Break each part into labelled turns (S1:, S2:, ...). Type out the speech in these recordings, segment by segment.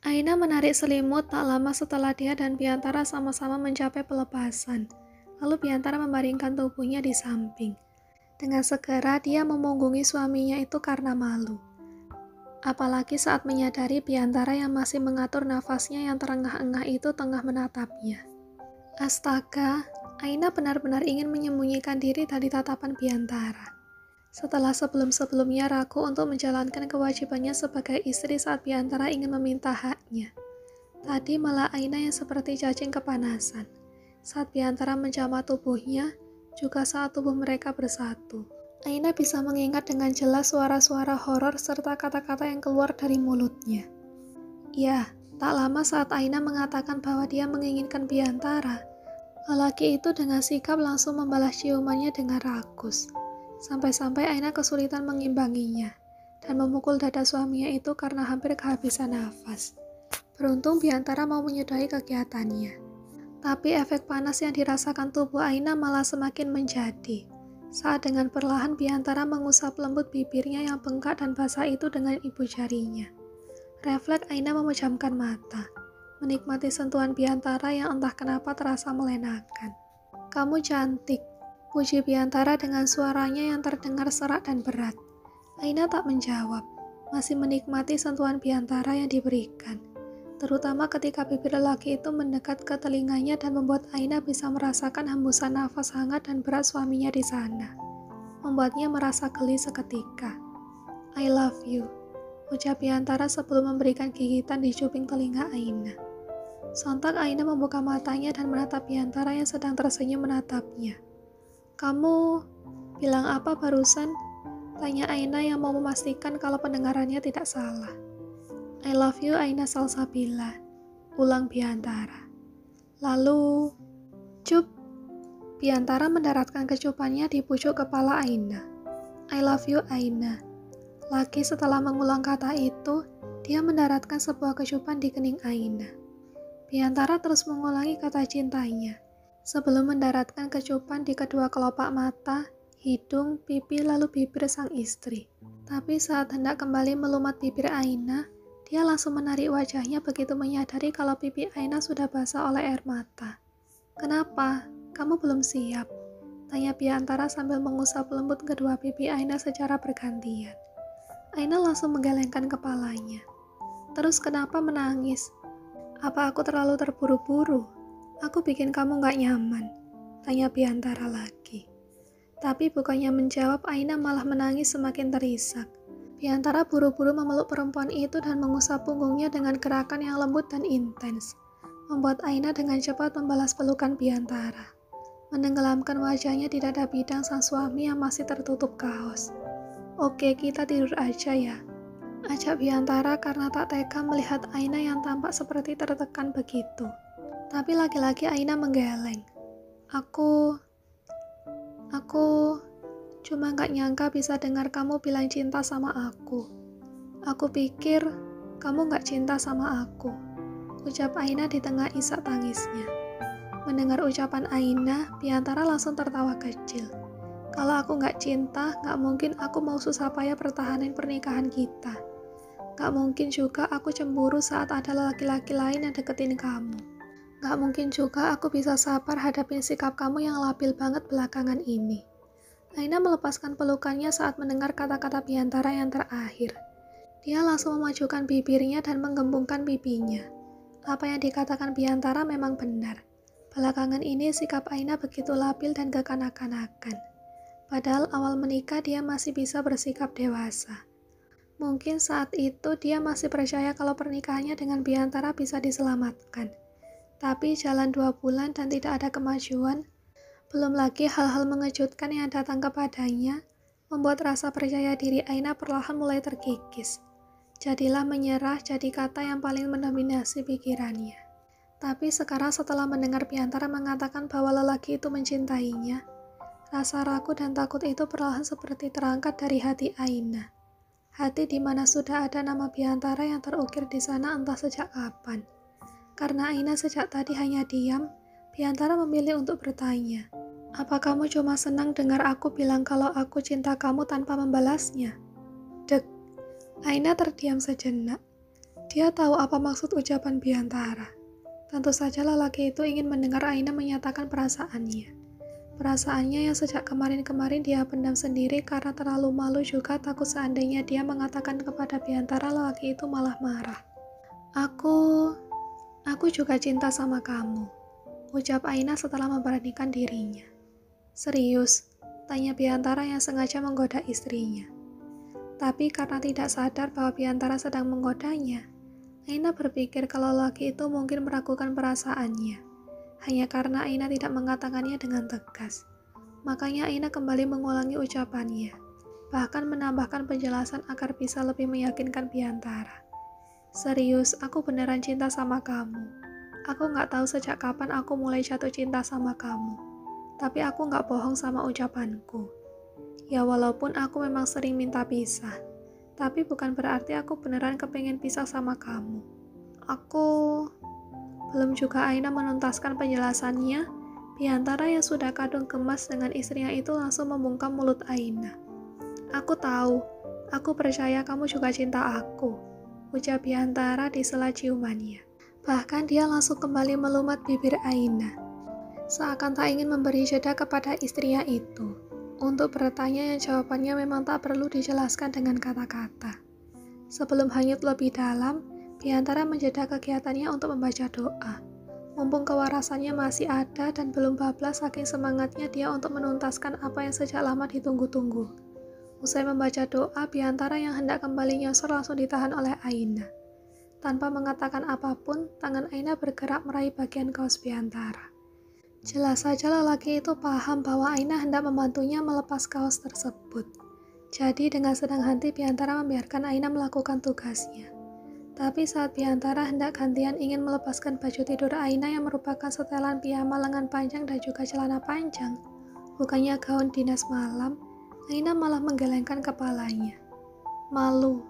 S1: Aina menarik selimut tak lama setelah dia dan Biantara sama-sama mencapai pelepasan. Lalu Biantara membaringkan tubuhnya di samping. Dengan segera dia memunggungi suaminya itu karena malu. Apalagi saat menyadari Biantara yang masih mengatur nafasnya yang terengah-engah itu tengah menatapnya. Astaga, Aina benar-benar ingin menyembunyikan diri dari tatapan Biantara. Setelah sebelum-sebelumnya ragu untuk menjalankan kewajibannya sebagai istri saat Biantara ingin meminta haknya. Tadi malah Aina yang seperti cacing kepanasan. Saat Biantara menjamah tubuhnya, juga saat tubuh mereka bersatu. Aina bisa mengingat dengan jelas suara-suara horor serta kata-kata yang keluar dari mulutnya. Ya, tak lama saat Aina mengatakan bahwa dia menginginkan Biantara, lelaki itu dengan sikap langsung membalas ciumannya dengan rakus. Sampai-sampai Aina kesulitan mengimbanginya dan memukul dada suaminya itu karena hampir kehabisan nafas. Beruntung Biantara mau menyudahi kegiatannya. Tapi efek panas yang dirasakan tubuh Aina malah semakin menjadi. Saat dengan perlahan Biantara mengusap lembut bibirnya yang bengkak dan basah itu dengan ibu jarinya. Refleks Aina memejamkan mata, menikmati sentuhan Biantara yang entah kenapa terasa melenakan. "Kamu cantik," puji Biantara dengan suaranya yang terdengar serak dan berat. Aina tak menjawab, masih menikmati sentuhan Biantara yang diberikan. Terutama ketika bibir lelaki itu mendekat ke telinganya dan membuat Aina bisa merasakan hembusan nafas hangat dan berat suaminya di sana. Membuatnya merasa geli seketika. "I love you," ucap Biantara sebelum memberikan gigitan di cuping telinga Aina. Sontak Aina membuka matanya dan menatap Biantara yang sedang tersenyum menatapnya. "Kamu bilang apa barusan?" tanya Aina yang mau memastikan kalau pendengarannya tidak salah. "I love you Aina Salsabila," ulang Biantara. Lalu, cup, Biantara mendaratkan kecupannya di pucuk kepala Aina. "I love you Aina." Lagi setelah mengulang kata itu, dia mendaratkan sebuah kecupan di kening Aina. Biantara terus mengulangi kata cintanya, sebelum mendaratkan kecupan di kedua kelopak mata, hidung, pipi, lalu bibir sang istri. Tapi saat hendak kembali melumat bibir Aina, dia langsung menarik wajahnya begitu menyadari kalau pipi Aina sudah basah oleh air mata. "Kenapa? Kamu belum siap?" tanya Biantara sambil mengusap lembut kedua pipi Aina secara bergantian. Aina langsung menggelengkan kepalanya. "Terus kenapa menangis? Apa aku terlalu terburu-buru? Aku bikin kamu gak nyaman?" tanya Biantara lagi. Tapi bukannya menjawab, Aina malah menangis semakin terisak. Biantara buru-buru memeluk perempuan itu dan mengusap punggungnya dengan gerakan yang lembut dan intens, membuat Aina dengan cepat membalas pelukan Biantara, menenggelamkan wajahnya di dada bidang sang suami yang masih tertutup kaos. "Oke, kita tidur aja ya," ajak Biantara karena tak tega melihat Aina yang tampak seperti tertekan begitu. Tapi lagi-lagi Aina menggeleng. Aku cuma gak nyangka bisa dengar kamu bilang cinta sama aku. Aku pikir kamu gak cinta sama aku," ucap Aina di tengah isak tangisnya. Mendengar ucapan Aina, Biantara langsung tertawa kecil. "Kalau aku gak cinta, gak mungkin aku mau susah payah pertahanin pernikahan kita. Gak mungkin juga aku cemburu saat ada laki-laki lain yang deketin kamu. Gak mungkin juga aku bisa sabar hadapin sikap kamu yang labil banget belakangan ini." Aina melepaskan pelukannya saat mendengar kata-kata Biantara yang terakhir. Dia langsung memajukan bibirnya dan menggembungkan pipinya. Apa yang dikatakan Biantara memang benar. Belakangan ini sikap Aina begitu labil dan kekanak-kanakan. Padahal awal menikah dia masih bisa bersikap dewasa. Mungkin saat itu dia masih percaya kalau pernikahannya dengan Biantara bisa diselamatkan. Tapi jalan 2 bulan dan tidak ada kemajuan. Belum lagi hal-hal mengejutkan yang datang kepadanya, membuat rasa percaya diri Aina perlahan mulai terkikis. Jadilah menyerah jadi kata yang paling mendominasi pikirannya. Tapi sekarang setelah mendengar Biantara mengatakan bahwa lelaki itu mencintainya, rasa ragu dan takut itu perlahan seperti terangkat dari hati Aina. Hati di mana sudah ada nama Biantara yang terukir di sana entah sejak kapan. Karena Aina sejak tadi hanya diam, Biantara memilih untuk bertanya, "Apa kamu cuma senang dengar aku bilang kalau aku cinta kamu tanpa membalasnya?" Dek, Aina terdiam sejenak. Dia tahu apa maksud ucapan Biantara. Tentu saja lelaki itu ingin mendengar Aina menyatakan perasaannya. Perasaannya yang sejak kemarin-kemarin dia pendam sendiri karena terlalu malu, juga takut seandainya dia mengatakan kepada Biantara, lelaki itu malah marah. Aku juga cinta sama kamu, ucap Aina setelah memberanikan dirinya. Serius? Tanya Biantara yang sengaja menggoda istrinya. Tapi karena tidak sadar bahwa Biantara sedang menggodanya, Aina berpikir kalau lelaki itu mungkin meragukan perasaannya. Hanya karena Aina tidak mengatakannya dengan tegas. Makanya Aina kembali mengulangi ucapannya, bahkan menambahkan penjelasan agar bisa lebih meyakinkan Biantara. Serius, aku beneran cinta sama kamu. Aku gak tahu sejak kapan aku mulai jatuh cinta sama kamu. Tapi aku gak bohong sama ucapanku. Ya walaupun aku memang sering minta pisah, tapi bukan berarti aku beneran kepengen pisah sama kamu. Belum juga Aina menuntaskan penjelasannya, Biantara yang sudah kadung gemas dengan istrinya itu langsung membungkam mulut Aina. Aku tahu, aku percaya kamu juga cinta aku, ucap Biantara di sela ciumannya. Bahkan dia langsung kembali melumat bibir Aina, seakan tak ingin memberi jeda kepada istrinya itu untuk bertanya yang jawabannya memang tak perlu dijelaskan dengan kata-kata. Sebelum hanyut lebih dalam, Biantara menjeda kegiatannya untuk membaca doa. Mumpung kewarasannya masih ada dan belum bablas, saking semangatnya dia untuk menuntaskan apa yang sejak lama ditunggu-tunggu. Usai membaca doa, Biantara yang hendak kembali nyosor langsung ditahan oleh Aina. Tanpa mengatakan apapun, tangan Aina bergerak meraih bagian kaos Biantara. Jelas saja lelaki itu paham bahwa Aina hendak membantunya melepas kaos tersebut. Jadi dengan senang hati Biantara membiarkan Aina melakukan tugasnya. Tapi saat Biantara hendak gantian ingin melepaskan baju tidur Aina yang merupakan setelan piyama lengan panjang dan juga celana panjang, bukannya gaun dinas malam, Aina malah menggelengkan kepalanya. Malu,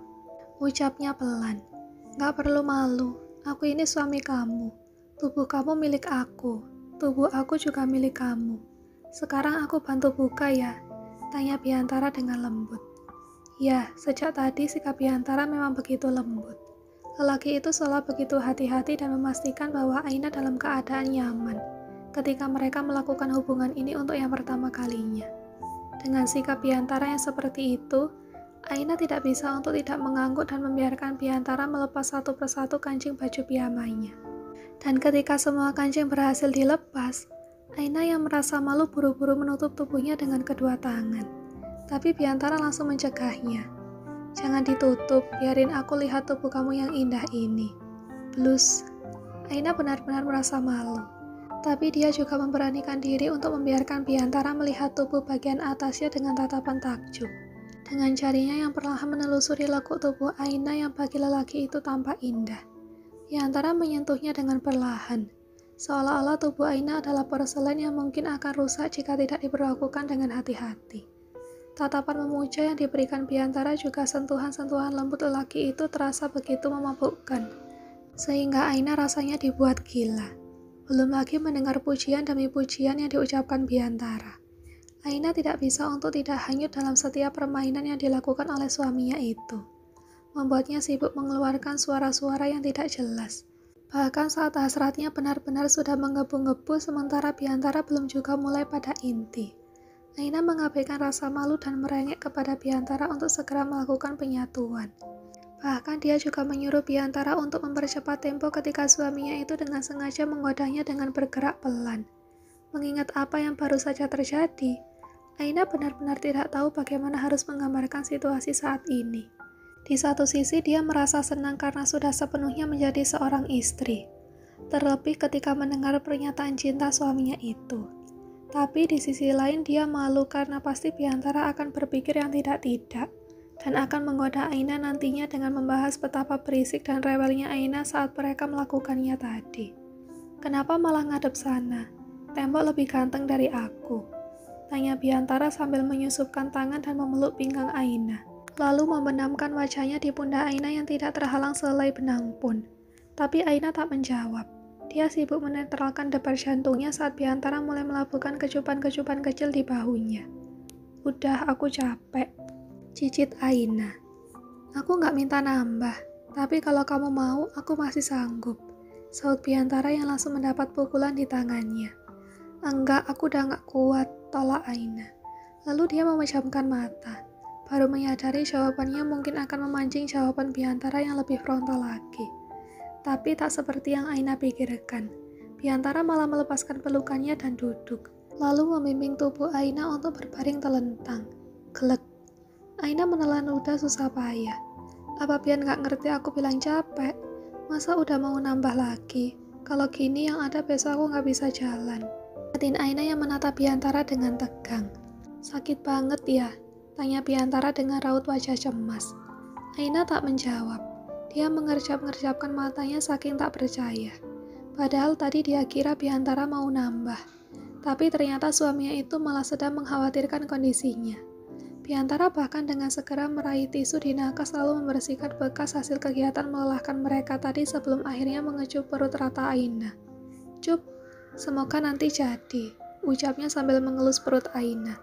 S1: ucapnya pelan. Gak perlu malu, aku ini suami kamu. Tubuh kamu milik aku. Tubuh aku juga milik kamu. Sekarang aku bantu buka ya, tanya Biantara dengan lembut. Ya, sejak tadi sikap Biantara memang begitu lembut. Lelaki itu selalu begitu hati-hati dan memastikan bahwa Aina dalam keadaan nyaman ketika mereka melakukan hubungan ini untuk yang pertama kalinya. Dengan sikap Biantara yang seperti itu, Aina tidak bisa untuk tidak mengangguk dan membiarkan Biantara melepas satu persatu kancing baju piyamanya. Dan ketika semua kancing berhasil dilepas, Aina yang merasa malu buru-buru menutup tubuhnya dengan kedua tangan. Tapi Biantara langsung mencegahnya. Jangan ditutup, biarin aku lihat tubuh kamu yang indah ini. Blus. Aina benar-benar merasa malu. Tapi dia juga memberanikan diri untuk membiarkan Biantara melihat tubuh bagian atasnya dengan tatapan takjub. Dengan jarinya yang perlahan menelusuri lekuk tubuh Aina yang bagi lelaki itu tampak indah. Biantara menyentuhnya dengan perlahan, seolah-olah tubuh Aina adalah porselen yang mungkin akan rusak jika tidak diperlakukan dengan hati-hati. Tatapan memuja yang diberikan Biantara juga sentuhan-sentuhan lembut lelaki itu terasa begitu memabukkan, sehingga Aina rasanya dibuat gila. Belum lagi mendengar pujian demi pujian yang diucapkan Biantara. Aina tidak bisa untuk tidak hanyut dalam setiap permainan yang dilakukan oleh suaminya itu. Membuatnya sibuk mengeluarkan suara-suara yang tidak jelas. Bahkan saat hasratnya benar-benar sudah menggebu-gebu, sementara Biantara belum juga mulai pada inti. Aina mengabaikan rasa malu dan merengek kepada Biantara untuk segera melakukan penyatuan. Bahkan dia juga menyuruh Biantara untuk mempercepat tempo ketika suaminya itu dengan sengaja menggodanya dengan bergerak pelan. Mengingat apa yang baru saja terjadi, Aina benar-benar tidak tahu bagaimana harus menggambarkan situasi saat ini. Di satu sisi dia merasa senang karena sudah sepenuhnya menjadi seorang istri, terlebih ketika mendengar pernyataan cinta suaminya itu. Tapi di sisi lain dia malu karena pasti Biantara akan berpikir yang tidak-tidak, dan akan menggoda Aina nantinya dengan membahas betapa berisik dan rewelnya Aina saat mereka melakukannya tadi. Kenapa malah ngadep sana? Tembok lebih ganteng dari aku, tanya Biantara sambil menyusupkan tangan dan memeluk pinggang Aina. Lalu membenamkan wajahnya di pundak Aina yang tidak terhalang selai benang pun. Tapi Aina tak menjawab. Dia sibuk menetralkan debar jantungnya saat Biantara mulai melakukan kecupan-kecupan kecil di bahunya. Udah, aku capek, cicit Aina. Aku gak minta nambah, Tapi kalau kamu mau, aku masih sanggup, saut Biantara yang langsung mendapat pukulan di tangannya. Enggak, aku udah gak kuat, tolak Aina. Lalu dia memejamkan mata, baru menyadari jawabannya mungkin akan memancing jawaban Biantara yang lebih frontal lagi. Tapi tak seperti yang Aina pikirkan. Biantara malah melepaskan pelukannya dan duduk, lalu membimbing tubuh Aina untuk berbaring telentang. Glek. Aina menelan ludah susah payah. Apa Bian gak ngerti aku bilang capek? Masa udah mau nambah lagi? Kalau gini yang ada besok aku gak bisa jalan. Liatin Aina yang menatap Biantara dengan tegang. Sakit banget ya? Tanya Biantara dengan raut wajah cemas. Aina tak menjawab. Dia mengerjap-ngerjapkan matanya saking tak percaya. Padahal tadi dia kira Biantara mau nambah. Tapi ternyata suaminya itu malah sedang mengkhawatirkan kondisinya. Biantara bahkan dengan segera meraih tisu di nakas lalu membersihkan bekas hasil kegiatan melelahkan mereka tadi sebelum akhirnya mengecup perut rata Aina. Cup, semoga nanti jadi, ucapnya sambil mengelus perut Aina.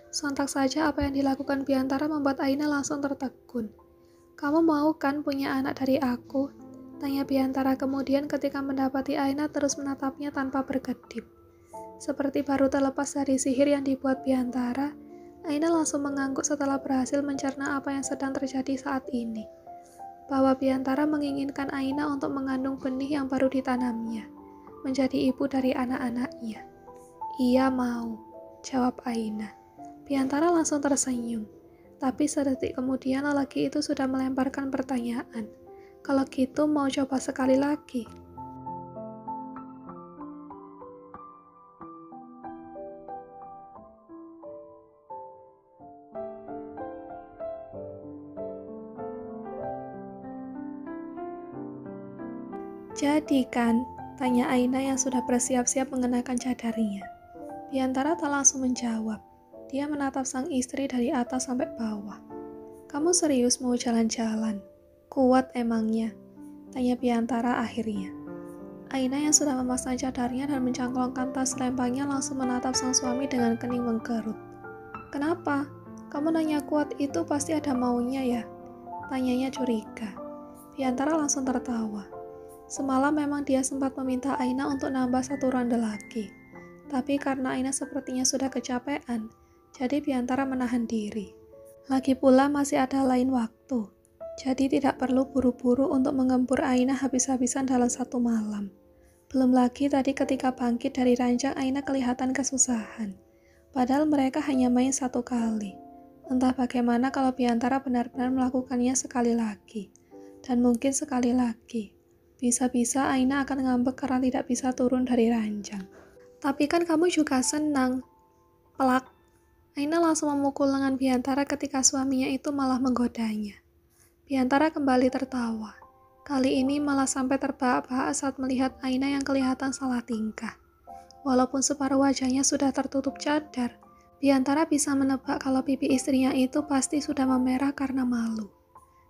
S1: Sontak saja apa yang dilakukan Biantara membuat Aina langsung tertegun. Kamu mau kan punya anak dari aku? Tanya Biantara kemudian ketika mendapati Aina terus menatapnya tanpa berkedip. Seperti baru terlepas dari sihir yang dibuat Biantara, Aina langsung mengangguk setelah berhasil mencerna apa yang sedang terjadi saat ini. Bahwa Biantara menginginkan Aina untuk mengandung benih yang baru ditanamnya, menjadi ibu dari anak-anaknya. Iya mau, jawab Aina. Biantara langsung tersenyum, tapi sedetik kemudian lelaki itu sudah melemparkan pertanyaan. Kalau gitu mau coba sekali lagi? Jadi kan? Tanya Aina yang sudah bersiap-siap mengenakan cadarnya. Biantara tak langsung menjawab. Dia menatap sang istri dari atas sampai bawah. Kamu serius mau jalan-jalan? Kuat emangnya? Tanya Biantara akhirnya. Aina yang sudah memasang cadarnya dan mencangklongkan tas rempangnya langsung menatap sang suami dengan kening mengkerut. Kenapa? Kamu nanya kuat itu pasti ada maunya ya? Tanyanya curiga. Biantara langsung tertawa. Semalam memang dia sempat meminta Aina untuk nambah satu ronde lagi. Tapi karena Aina sepertinya sudah kecapean, jadi Biantara menahan diri. Lagi pula masih ada lain waktu, jadi tidak perlu buru-buru untuk menggempur Aina habis-habisan dalam satu malam. Belum lagi tadi ketika bangkit dari ranjang Aina kelihatan kesusahan. Padahal mereka hanya main satu kali. Entah bagaimana kalau Biantara benar-benar melakukannya sekali lagi. Dan mungkin sekali lagi. Bisa-bisa Aina akan ngambek karena tidak bisa turun dari ranjang. Tapi kan kamu juga senang. Pelak. Aina langsung memukul lengan Biantara ketika suaminya itu malah menggodanya. Biantara kembali tertawa. Kali ini malah sampai terbahak-bahak saat melihat Aina yang kelihatan salah tingkah. Walaupun separuh wajahnya sudah tertutup cadar, Biantara bisa menebak kalau pipi istrinya itu pasti sudah memerah karena malu.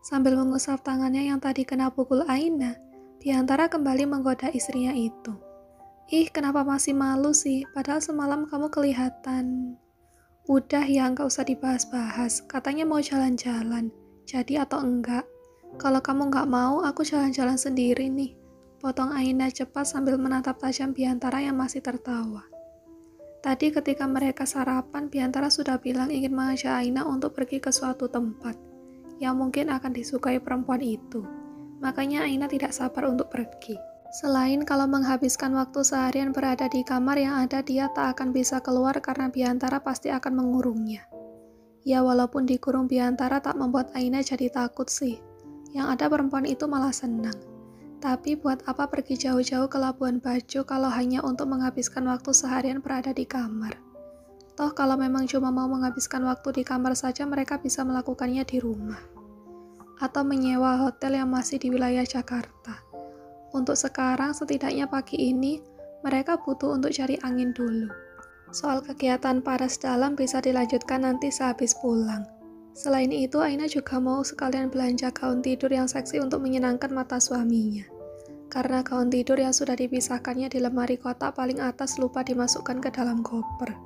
S1: Sambil mengusap tangannya yang tadi kena pukul Aina, Biantara kembali menggoda istrinya itu. Ih, kenapa masih malu sih? Padahal semalam kamu kelihatan... Udah ya, nggak usah dibahas-bahas. Katanya mau jalan-jalan. Jadi atau enggak? Kalau kamu nggak mau, aku jalan-jalan sendiri nih. Potong Aina cepat sambil menatap tajam Biantara yang masih tertawa. Tadi ketika mereka sarapan, Biantara sudah bilang ingin mengajak Aina untuk pergi ke suatu tempat yang mungkin akan disukai perempuan itu. Makanya Aina tidak sabar untuk pergi. Selain kalau menghabiskan waktu seharian berada di kamar yang ada dia tak akan bisa keluar karena Biantara pasti akan mengurungnya. Ya walaupun dikurung Biantara tak membuat Aina jadi takut sih. Yang ada perempuan itu malah senang. Tapi buat apa pergi jauh-jauh ke Labuan Bajo kalau hanya untuk menghabiskan waktu seharian berada di kamar. Toh kalau memang cuma mau menghabiskan waktu di kamar saja mereka bisa melakukannya di rumah. Atau menyewa hotel yang masih di wilayah Jakarta. Untuk sekarang, setidaknya pagi ini, mereka butuh untuk cari angin dulu. Soal kegiatan paras dalam bisa dilanjutkan nanti sehabis pulang. Selain itu, Aina juga mau sekalian belanja gaun tidur yang seksi untuk menyenangkan mata suaminya. Karena gaun tidur yang sudah dipisahkannya di lemari kotak paling atas lupa dimasukkan ke dalam koper.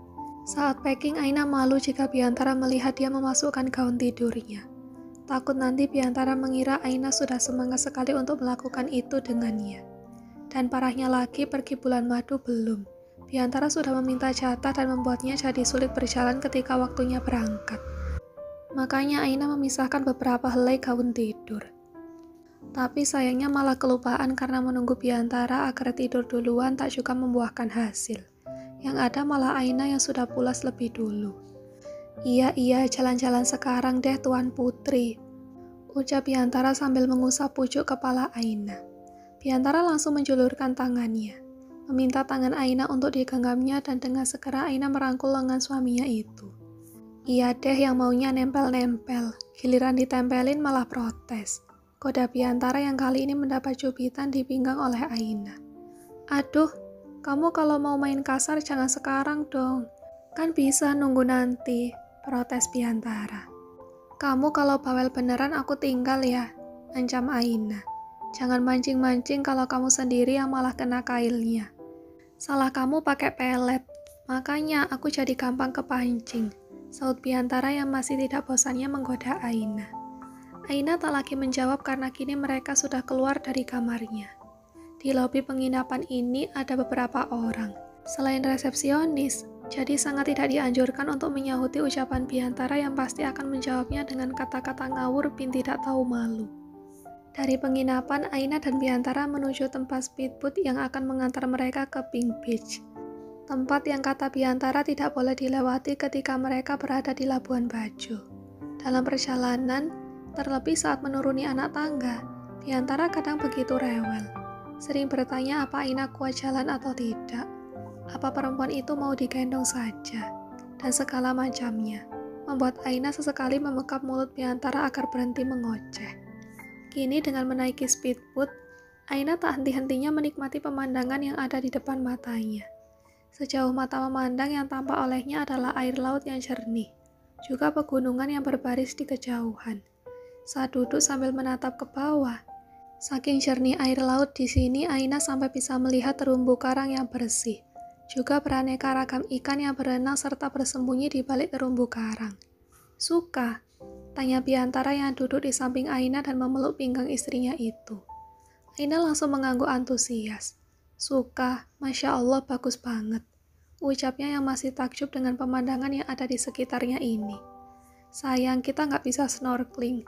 S1: Saat packing, Aina malu jika Biantara melihat dia memasukkan gaun tidurnya. Takut nanti Biantara mengira Aina sudah semangat sekali untuk melakukan itu dengannya. Dan parahnya lagi, pergi bulan madu belum. Biantara sudah meminta jatah dan membuatnya jadi sulit berjalan ketika waktunya berangkat. Makanya Aina memisahkan beberapa helai gaun tidur. Tapi sayangnya malah kelupaan karena menunggu Biantara agar tidur duluan tak juga membuahkan hasil. Yang ada malah Aina yang sudah pulas lebih dulu. Iya, jalan-jalan sekarang deh Tuan Putri, ucap Biantara sambil mengusap pucuk kepala Aina. Biantara langsung menjulurkan tangannya, meminta tangan Aina untuk digenggamnya dan dengan segera Aina merangkul lengan suaminya itu. Iya deh yang maunya nempel-nempel, giliran ditempelin malah protes. Goda Biantara yang kali ini mendapat cubitan di pinggang oleh Aina. Aduh, kamu kalau mau main kasar jangan sekarang dong, kan bisa nunggu nanti, protes Biantara. Kamu kalau bawel beneran aku tinggal ya, ancam Aina. Jangan mancing-mancing kalau kamu sendiri yang malah kena kailnya. Salah kamu pakai pelet, makanya aku jadi gampang kepancing, saut Biantara yang masih tidak bosannya menggoda Aina. Aina tak lagi menjawab karena kini mereka sudah keluar dari kamarnya. Di lobi penginapan ini ada beberapa orang. Selain resepsionis, jadi sangat tidak dianjurkan untuk menyahuti ucapan Biantara yang pasti akan menjawabnya dengan kata-kata ngawur bin tidak tahu malu. Dari penginapan, Aina dan Biantara menuju tempat speedboat yang akan mengantar mereka ke Pink Beach. Tempat yang kata Biantara tidak boleh dilewati ketika mereka berada di Labuan Bajo. Dalam perjalanan, terlebih saat menuruni anak tangga, Biantara kadang begitu rewel. Sering bertanya apa Aina kuat jalan atau tidak. Apa perempuan itu mau digendong saja, dan segala macamnya, membuat Aina sesekali memekap mulut Biantara agar berhenti mengoceh. Kini dengan menaiki speedboat, Aina tak henti-hentinya menikmati pemandangan yang ada di depan matanya. Sejauh mata memandang yang tampak olehnya adalah air laut yang jernih, juga pegunungan yang berbaris di kejauhan. Saat duduk sambil menatap ke bawah, saking jernih air laut di sini, Aina sampai bisa melihat terumbu karang yang bersih. Juga beraneka ragam ikan yang berenang serta bersembunyi di balik terumbu karang. Suka? Tanya Biantara yang duduk di samping Aina dan memeluk pinggang istrinya itu. Aina langsung mengangguk antusias. Suka, Masya Allah bagus banget. Ucapnya yang masih takjub dengan pemandangan yang ada di sekitarnya ini. Sayang kita nggak bisa snorkeling.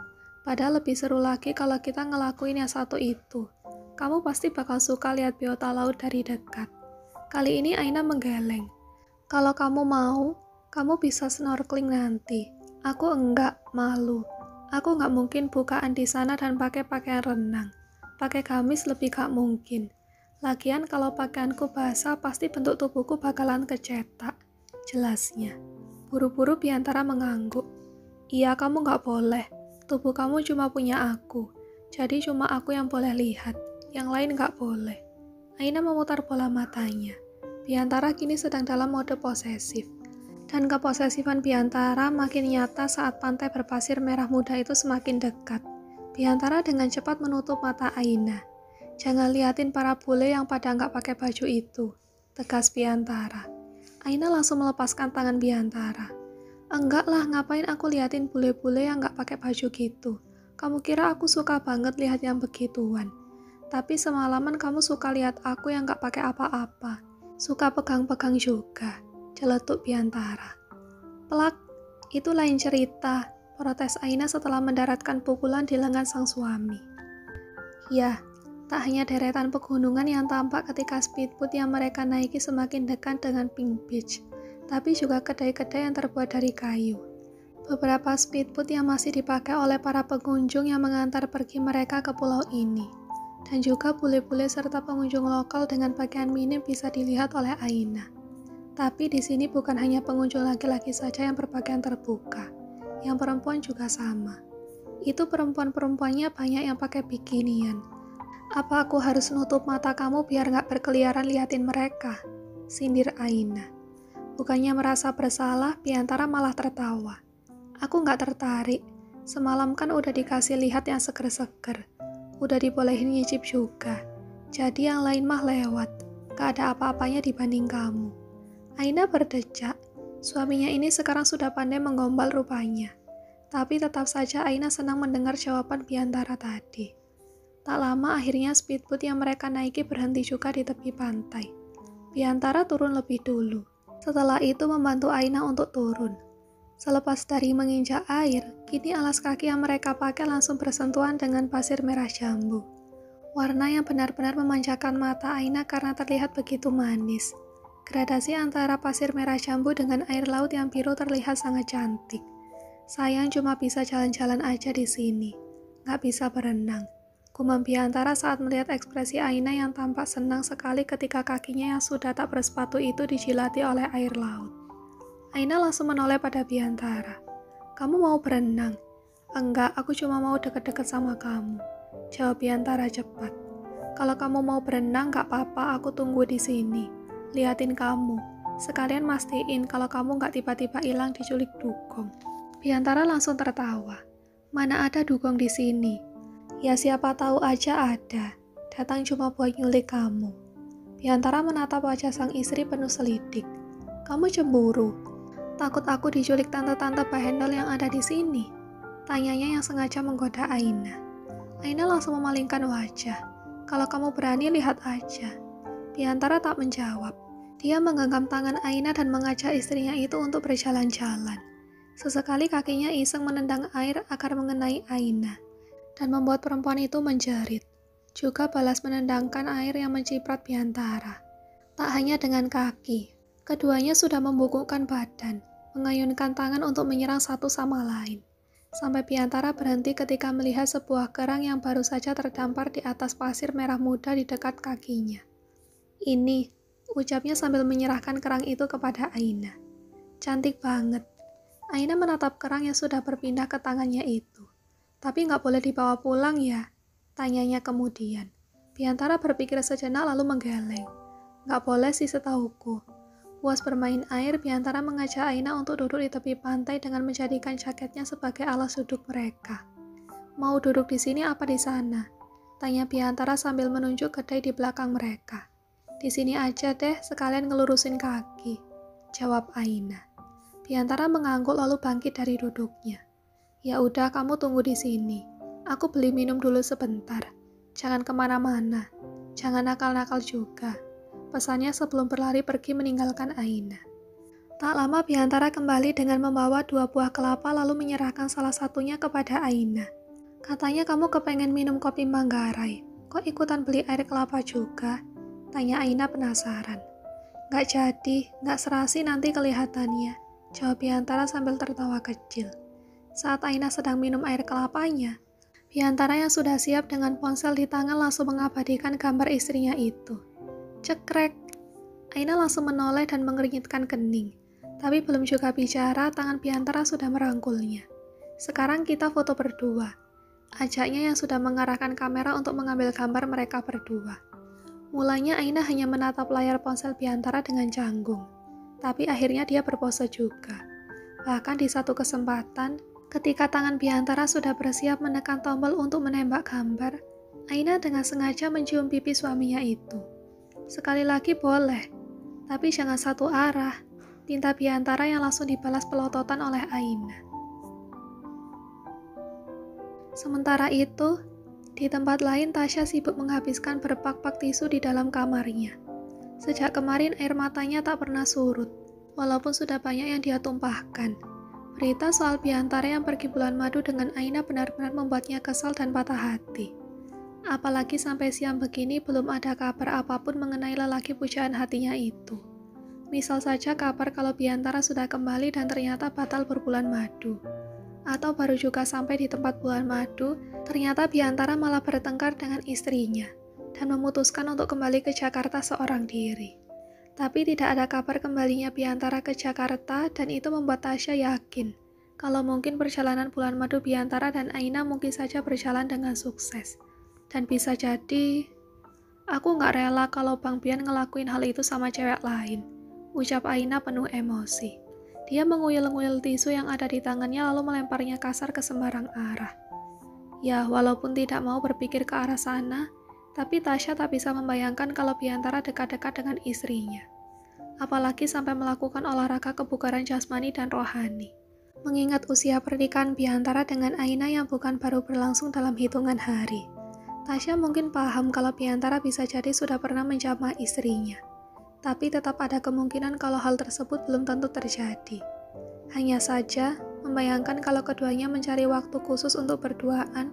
S1: Padahal lebih seru lagi kalau kita ngelakuin yang satu itu. Kamu pasti bakal suka lihat biota laut dari dekat. Kali ini Aina menggeleng. Kalau kamu mau, kamu bisa snorkeling nanti. Aku enggak, malu. Aku nggak mungkin bukaan di sana dan pakai pakaian renang. Pakai gamis lebih gak mungkin. Lagian kalau pakaianku basah pasti bentuk tubuhku bakalan kecetak. Jelasnya. Buru-buru Biantara mengangguk. Iya kamu nggak boleh. Tubuh kamu cuma punya aku. Jadi cuma aku yang boleh lihat. Yang lain nggak boleh. Aina memutar bola matanya. Biantara kini sedang dalam mode posesif. Dan keposesifan Biantara makin nyata saat pantai berpasir merah muda itu semakin dekat. Biantara dengan cepat menutup mata Aina. Jangan liatin para bule yang pada nggak pakai baju itu, tegas Biantara. Aina langsung melepaskan tangan Biantara. Enggak lah, ngapain aku liatin bule-bule yang nggak pakai baju gitu. Kamu kira aku suka banget lihat yang begituan. Tapi semalaman kamu suka lihat aku yang gak pakai apa-apa. Suka pegang-pegang juga, celetuk Biantara. Pelak, itu lain cerita, protes Aina setelah mendaratkan pukulan di lengan sang suami. Ya, tak hanya deretan pegunungan yang tampak ketika speedboat yang mereka naiki semakin dekat dengan Pink Beach, tapi juga kedai-kedai yang terbuat dari kayu. Beberapa speedboat yang masih dipakai oleh para pengunjung yang mengantar pergi mereka ke pulau ini. Dan juga bule-bule serta pengunjung lokal dengan pakaian minim bisa dilihat oleh Aina. Tapi di sini bukan hanya pengunjung laki-laki saja yang berpakaian terbuka, yang perempuan juga sama. Itu perempuan-perempuannya banyak yang pakai bikinian. Apa aku harus nutup mata kamu biar gak berkeliaran liatin mereka? Sindir Aina. Bukannya merasa bersalah, Biantara malah tertawa. Aku gak tertarik. Semalam kan udah dikasih lihat yang seger-seger. Udah dibolehin nyicip juga. Jadi yang lain mah lewat. Gak ada apa-apanya dibanding kamu. Aina berdecak. Suaminya ini sekarang sudah pandai menggombal rupanya. Tapi tetap saja Aina senang mendengar jawaban Biantara tadi. Tak lama akhirnya speedboat yang mereka naiki berhenti juga di tepi pantai. Biantara turun lebih dulu. Setelah itu membantu Aina untuk turun. Selepas dari menginjak air, kini alas kaki yang mereka pakai langsung bersentuhan dengan pasir merah jambu. Warna yang benar-benar memanjakan mata Aina karena terlihat begitu manis. Gradasi antara pasir merah jambu dengan air laut yang biru terlihat sangat cantik. Sayang cuma bisa jalan-jalan aja di sini, nggak bisa berenang. Gumam Biantara saat melihat ekspresi Aina yang tampak senang sekali ketika kakinya yang sudah tak bersepatu itu dijilati oleh air laut. Aina langsung menoleh pada Biantara. "Kamu mau berenang?" "Enggak, aku cuma mau deket-deket sama kamu," jawab Biantara cepat. "Kalau kamu mau berenang gak apa-apa, aku tunggu di sini. Liatin kamu. Sekalian mastiin kalau kamu gak tiba-tiba hilang diculik dugong." Biantara langsung tertawa. "Mana ada dugong di sini?" "Ya siapa tahu aja ada. Datang cuma buat nyulik kamu." Biantara menatap wajah sang istri penuh selidik. "Kamu cemburu? Takut aku diculik tante-tante bahendol yang ada di sini?" tanyanya yang sengaja menggoda Aina. Aina langsung memalingkan wajah. "Kalau kamu berani, lihat aja." Biantara tak menjawab. Dia menggenggam tangan Aina dan mengajak istrinya itu untuk berjalan-jalan. Sesekali kakinya iseng menendang air agar mengenai Aina, dan membuat perempuan itu menjerit. Juga balas menendangkan air yang menciprat Biantara. Tak hanya dengan kaki, keduanya sudah membungkukkan badan, mengayunkan tangan untuk menyerang satu sama lain. Sampai Biantara berhenti ketika melihat sebuah kerang yang baru saja terdampar di atas pasir merah muda di dekat kakinya. "Ini," ucapnya sambil menyerahkan kerang itu kepada Aina. "Cantik banget." Aina menatap kerang yang sudah berpindah ke tangannya itu. "Tapi nggak boleh dibawa pulang ya?" tanyanya kemudian. Biantara berpikir sejenak lalu menggeleng. "Nggak boleh sih setahuku." Puas bermain air, Biantara mengajak Aina untuk duduk di tepi pantai dengan menjadikan jaketnya sebagai alas duduk mereka. "Mau duduk di sini apa di sana?" tanya Biantara sambil menunjuk kedai di belakang mereka. "Di sini aja deh, sekalian ngelurusin kaki," jawab Aina. Biantara mengangguk lalu bangkit dari duduknya. "Ya udah, kamu tunggu di sini. Aku beli minum dulu sebentar. Jangan kemana-mana. Jangan nakal-nakal juga," pesannya sebelum berlari pergi meninggalkan Aina. Tak lama Biantara kembali dengan membawa 2 buah kelapa lalu menyerahkan salah satunya kepada Aina. "Katanya kamu kepengen minum kopi Manggarai. Kok ikutan beli air kelapa juga?" tanya Aina penasaran. "Nggak jadi, nggak serasi nanti kelihatannya," jawab Biantara sambil tertawa kecil. Saat Aina sedang minum air kelapanya, Biantara yang sudah siap dengan ponsel di tangan langsung mengabadikan gambar istrinya itu. Cekrek. Aina langsung menoleh dan mengernyitkan kening. Tapi belum juga bicara, tangan Biantara sudah merangkulnya. "Sekarang kita foto berdua," ajaknya yang sudah mengarahkan kamera untuk mengambil gambar mereka berdua. Mulanya Aina hanya menatap layar ponsel Biantara dengan canggung. Tapi akhirnya dia berpose juga. Bahkan di satu kesempatan, ketika tangan Biantara sudah bersiap menekan tombol untuk menembak gambar, Aina dengan sengaja mencium pipi suaminya itu. "Sekali lagi boleh, tapi jangan satu arah," pinta Biantara yang langsung dibalas pelototan oleh Aina. Sementara itu, di tempat lain Tasya sibuk menghabiskan berpak-pak tisu di dalam kamarnya. Sejak kemarin air matanya tak pernah surut, walaupun sudah banyak yang dia tumpahkan. Berita soal Biantara yang pergi bulan madu dengan Aina benar-benar membuatnya kesal dan patah hati. Apalagi sampai siang begini belum ada kabar apapun mengenai lelaki pujaan hatinya itu. Misal saja kabar kalau Biantara sudah kembali dan ternyata batal berbulan madu. Atau baru juga sampai di tempat bulan madu, ternyata Biantara malah bertengkar dengan istrinya dan memutuskan untuk kembali ke Jakarta seorang diri. Tapi tidak ada kabar kembalinya Biantara ke Jakarta dan itu membuat Tasya yakin kalau mungkin perjalanan bulan madu Biantara dan Aina mungkin saja berjalan dengan sukses. Dan bisa jadi, "Aku nggak rela kalau Bang Bian ngelakuin hal itu sama cewek lain," ucap Aina penuh emosi. Dia menguyul-nguyul tisu yang ada di tangannya lalu melemparnya kasar ke sembarang arah. Ya, walaupun tidak mau berpikir ke arah sana, tapi Tasya tak bisa membayangkan kalau Biantara dekat-dekat dengan istrinya. Apalagi sampai melakukan olahraga kebugaran jasmani dan rohani. mengingat usia pernikahan Biantara dengan Aina yang bukan baru berlangsung dalam hitungan hari. Tasya mungkin paham kalau Biantara bisa jadi sudah pernah menjamah istrinya. Tapi tetap ada kemungkinan kalau hal tersebut belum tentu terjadi. Hanya saja, membayangkan kalau keduanya mencari waktu khusus untuk berduaan,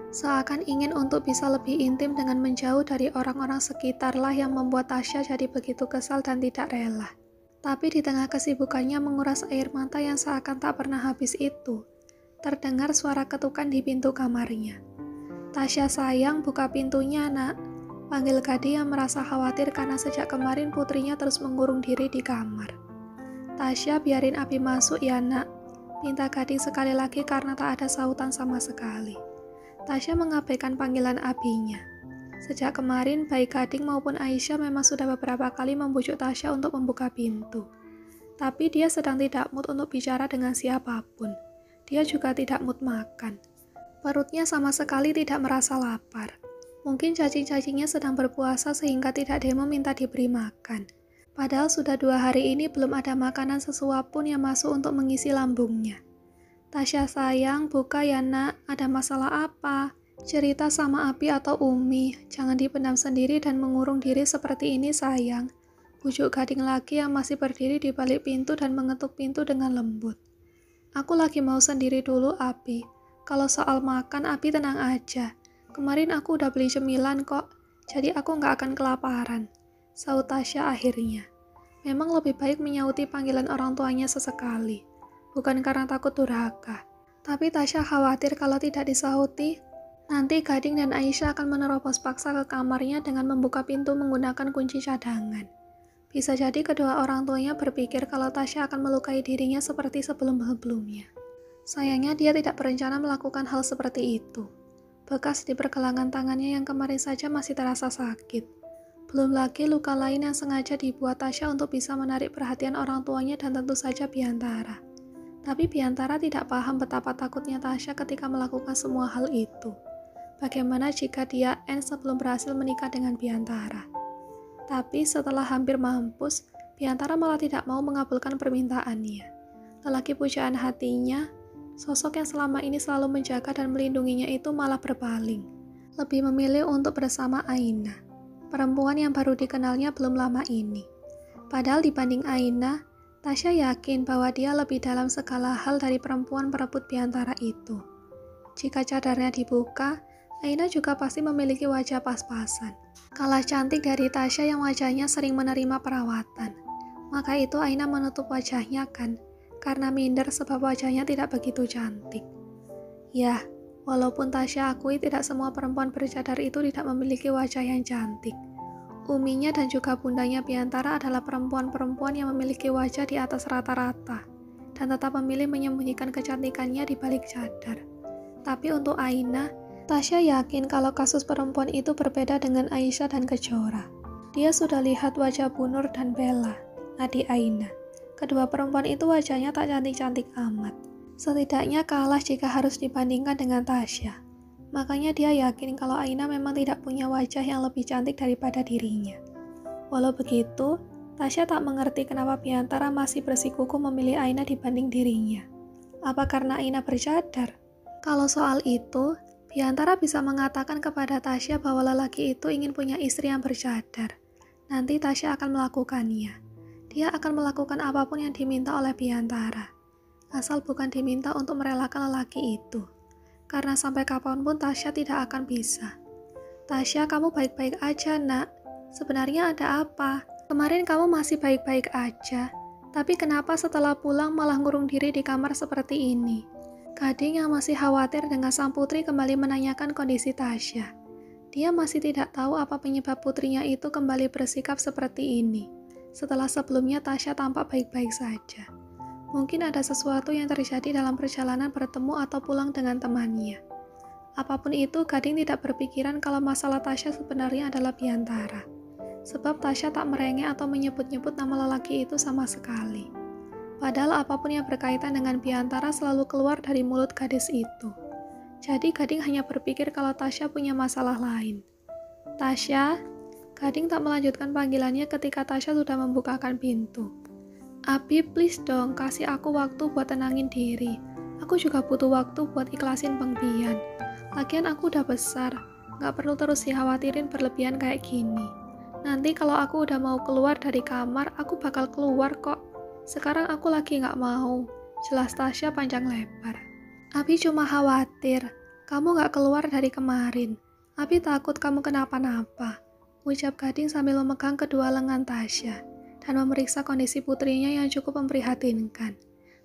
S1: seakan ingin untuk bisa lebih intim dengan menjauh dari orang-orang sekitarlah yang membuat Tasya jadi begitu kesal dan tidak rela. Tapi di tengah kesibukannya menguras air mata yang seakan tak pernah habis itu, terdengar suara ketukan di pintu kamarnya. "Tasya sayang, buka pintunya nak," panggil Gading yang merasa khawatir karena sejak kemarin putrinya terus mengurung diri di kamar. "Tasya, biarin Abi masuk ya nak," minta Gading sekali lagi karena tak ada sautan sama sekali. Tasya mengabaikan panggilan Abinya. Sejak kemarin, baik Gading maupun Aisyah memang sudah beberapa kali membujuk Tasya untuk membuka pintu. Tapi dia sedang tidak mood untuk bicara dengan siapapun. Dia juga tidak mood makan. Perutnya sama sekali tidak merasa lapar. Mungkin cacing-cacingnya sedang berpuasa sehingga tidak demo minta diberi makan. Padahal sudah 2 hari ini belum ada makanan sesuap pun yang masuk untuk mengisi lambungnya. "Tasya sayang, buka ya nak, ada masalah apa? Cerita sama Abi atau Umi, jangan dipendam sendiri dan mengurung diri seperti ini sayang," bujuk Gading lagi yang masih berdiri di balik pintu dan mengetuk pintu dengan lembut. "Aku lagi mau sendiri dulu Abi, kalau soal makan Abi tenang aja, kemarin aku udah beli cemilan kok, jadi aku nggak akan kelaparan," saut Tasya akhirnya. Memang lebih baik menyauti panggilan orang tuanya sesekali, bukan karena takut durhaka, tapi Tasya khawatir kalau tidak disauti, nanti Gading dan Aisyah akan menerobos paksa ke kamarnya dengan membuka pintu menggunakan kunci cadangan. Bisa jadi kedua orang tuanya berpikir kalau Tasya akan melukai dirinya seperti sebelum-sebelumnya. Sayangnya dia tidak berencana melakukan hal seperti itu. Bekas di pergelangan tangannya yang kemarin saja masih terasa sakit. Belum lagi luka lain yang sengaja dibuat Tasya untuk bisa menarik perhatian orang tuanya dan tentu saja Biantara. Tapi Biantara tidak paham betapa takutnya Tasya ketika melakukan semua hal itu. Bagaimana jika dia sebelum berhasil menikah dengan Biantara? Tapi setelah hampir mampus, Biantara malah tidak mau mengabulkan permintaannya. Lelaki pujaan hatinya, sosok yang selama ini selalu menjaga dan melindunginya itu malah berpaling. Lebih memilih untuk bersama Aina, perempuan yang baru dikenalnya belum lama ini. Padahal dibanding Aina, Tasya yakin bahwa dia lebih dalam segala hal dari perempuan perebut Biantara itu. Jika cadarnya dibuka, Aina juga pasti memiliki wajah pas-pasan. Kalah cantik dari Tasya yang wajahnya sering menerima perawatan. Maka itu Aina menutup wajahnya kan, karena minder sebab wajahnya tidak begitu cantik. Ya, walaupun Tasya akui tidak semua perempuan bercadar itu tidak memiliki wajah yang cantik. Uminya dan juga bundanya Biantara adalah perempuan-perempuan yang memiliki wajah di atas rata-rata, dan tetap memilih menyembunyikan kecantikannya di balik cadar. Tapi untuk Aina, Tasya yakin kalau kasus perempuan itu berbeda dengan Aisyah dan Kejora. Dia sudah lihat wajah Bu Nur dan Bella, adik Aina. Kedua perempuan itu wajahnya tak cantik-cantik amat. Setidaknya kalah jika harus dibandingkan dengan Tasya. Makanya dia yakin kalau Aina memang tidak punya wajah yang lebih cantik daripada dirinya. Walau begitu, Tasya tak mengerti kenapa Biantara masih bersikukuh memilih Aina dibanding dirinya. Apa karena Aina bercadar? Kalau soal itu, Biantara bisa mengatakan kepada Tasya bahwa lelaki itu ingin punya istri yang bercadar. Nanti Tasya akan melakukannya. Dia akan melakukan apapun yang diminta oleh Biantara, asal bukan diminta untuk merelakan lelaki itu. Karena sampai kapanpun Tasya tidak akan bisa. "Tasya, kamu baik-baik aja nak. Sebenarnya ada apa? Kemarin kamu masih baik-baik aja. Tapi kenapa setelah pulang malah ngurung diri di kamar seperti ini?" Gading yang masih khawatir dengan sang putri kembali menanyakan kondisi Tasya. Dia masih tidak tahu apa penyebab putrinya itu kembali bersikap seperti ini. Setelah sebelumnya Tasya tampak baik-baik saja. Mungkin ada sesuatu yang terjadi dalam perjalanan bertemu atau pulang dengan temannya. Apapun itu, Gading tidak berpikiran kalau masalah Tasya sebenarnya adalah Biantara. Sebab Tasya tak merengek atau menyebut-nyebut nama lelaki itu sama sekali. Padahal apapun yang berkaitan dengan Biantara selalu keluar dari mulut gadis itu. Jadi Gading hanya berpikir kalau Tasya punya masalah lain. "Tasya?" Gading tak melanjutkan panggilannya ketika Tasya sudah membukakan pintu. Abi, please dong, kasih aku waktu buat tenangin diri. Aku juga butuh waktu buat ikhlasin Bang Bian. Lagian aku udah besar, gak perlu terus dikhawatirin berlebihan kayak gini. Nanti kalau aku udah mau keluar dari kamar, aku bakal keluar kok. Sekarang aku lagi gak mau. Jelas Tasya panjang lebar. Abi cuma khawatir, kamu gak keluar dari kemarin. Abi takut kamu kenapa-napa. Ucap Gading sambil memegang kedua lengan Tasya dan memeriksa kondisi putrinya yang cukup memprihatinkan.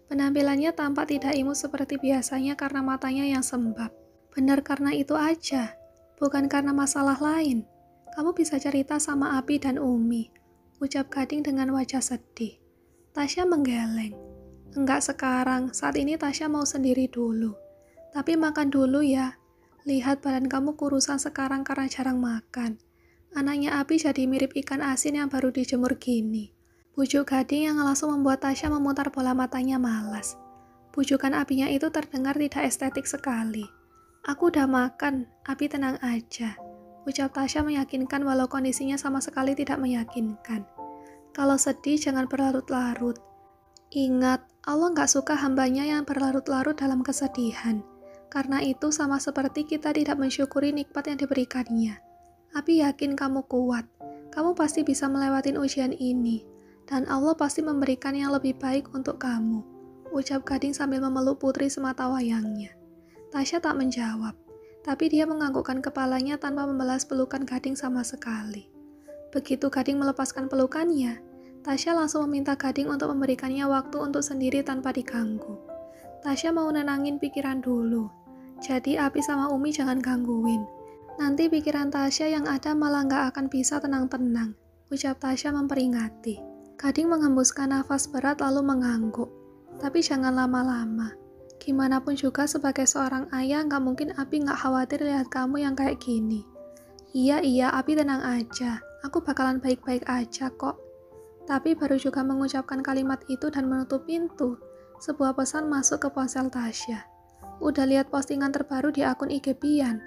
S1: Penampilannya tampak tidak imut seperti biasanya karena matanya yang sembab. Benar karena itu aja, bukan karena masalah lain. Kamu bisa cerita sama Abi dan Umi, ucap Gading dengan wajah sedih. Tasya menggeleng. Enggak sekarang, saat ini Tasya mau sendiri dulu. Tapi makan dulu ya. Lihat badan kamu kurusan sekarang karena jarang makan. Anaknya Abi jadi mirip ikan asin yang baru dijemur gini. Bujuk Gading yang langsung membuat Tasya memutar bola matanya malas. Bujukan Abinya itu terdengar tidak estetik sekali. Aku udah makan, Abi tenang aja. Ucap Tasya meyakinkan walau kondisinya sama sekali tidak meyakinkan. Kalau sedih jangan berlarut-larut. Ingat, Allah gak suka hambanya yang berlarut-larut dalam kesedihan. Karena itu sama seperti kita tidak mensyukuri nikmat yang diberikannya. Abi yakin kamu kuat. Kamu pasti bisa melewati ujian ini. Dan Allah pasti memberikan yang lebih baik untuk kamu. Ucap Gading sambil memeluk putri semata wayangnya. Tasya tak menjawab. Tapi dia menganggukkan kepalanya tanpa membalas pelukan Gading sama sekali. Begitu Gading melepaskan pelukannya, Tasya langsung meminta Gading untuk memberikannya waktu untuk sendiri tanpa diganggu. Tasya mau nenangin pikiran dulu. Jadi Abi sama Umi jangan gangguin. Nanti pikiran Tasya yang ada malah gak akan bisa tenang-tenang, ucap Tasya memperingati. Gading menghembuskan nafas berat lalu mengangguk. Tapi jangan lama-lama. Gimana pun juga sebagai seorang ayah gak mungkin Abi gak khawatir lihat kamu yang kayak gini. Iya, Abi tenang aja. Aku bakalan baik-baik aja kok. Tapi baru juga mengucapkan kalimat itu dan menutup pintu, sebuah pesan masuk ke ponsel Tasya. Udah lihat postingan terbaru di akun IG Bian?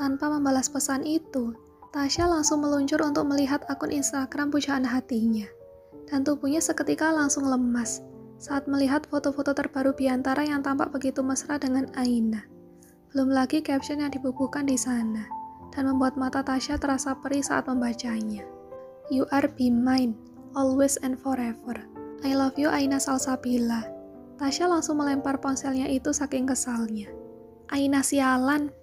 S1: Tanpa membalas pesan itu, Tasya langsung meluncur untuk melihat akun Instagram pujaan hatinya. Dan tubuhnya seketika langsung lemas saat melihat foto-foto terbaru Biantara yang tampak begitu mesra dengan Aina. Belum lagi caption yang dibubuhkan di sana, dan membuat mata Tasya terasa perih saat membacanya. You are be mine, always and forever. I love you Aina Salsabila. Tasya langsung melempar ponselnya itu saking kesalnya. Aina sialan,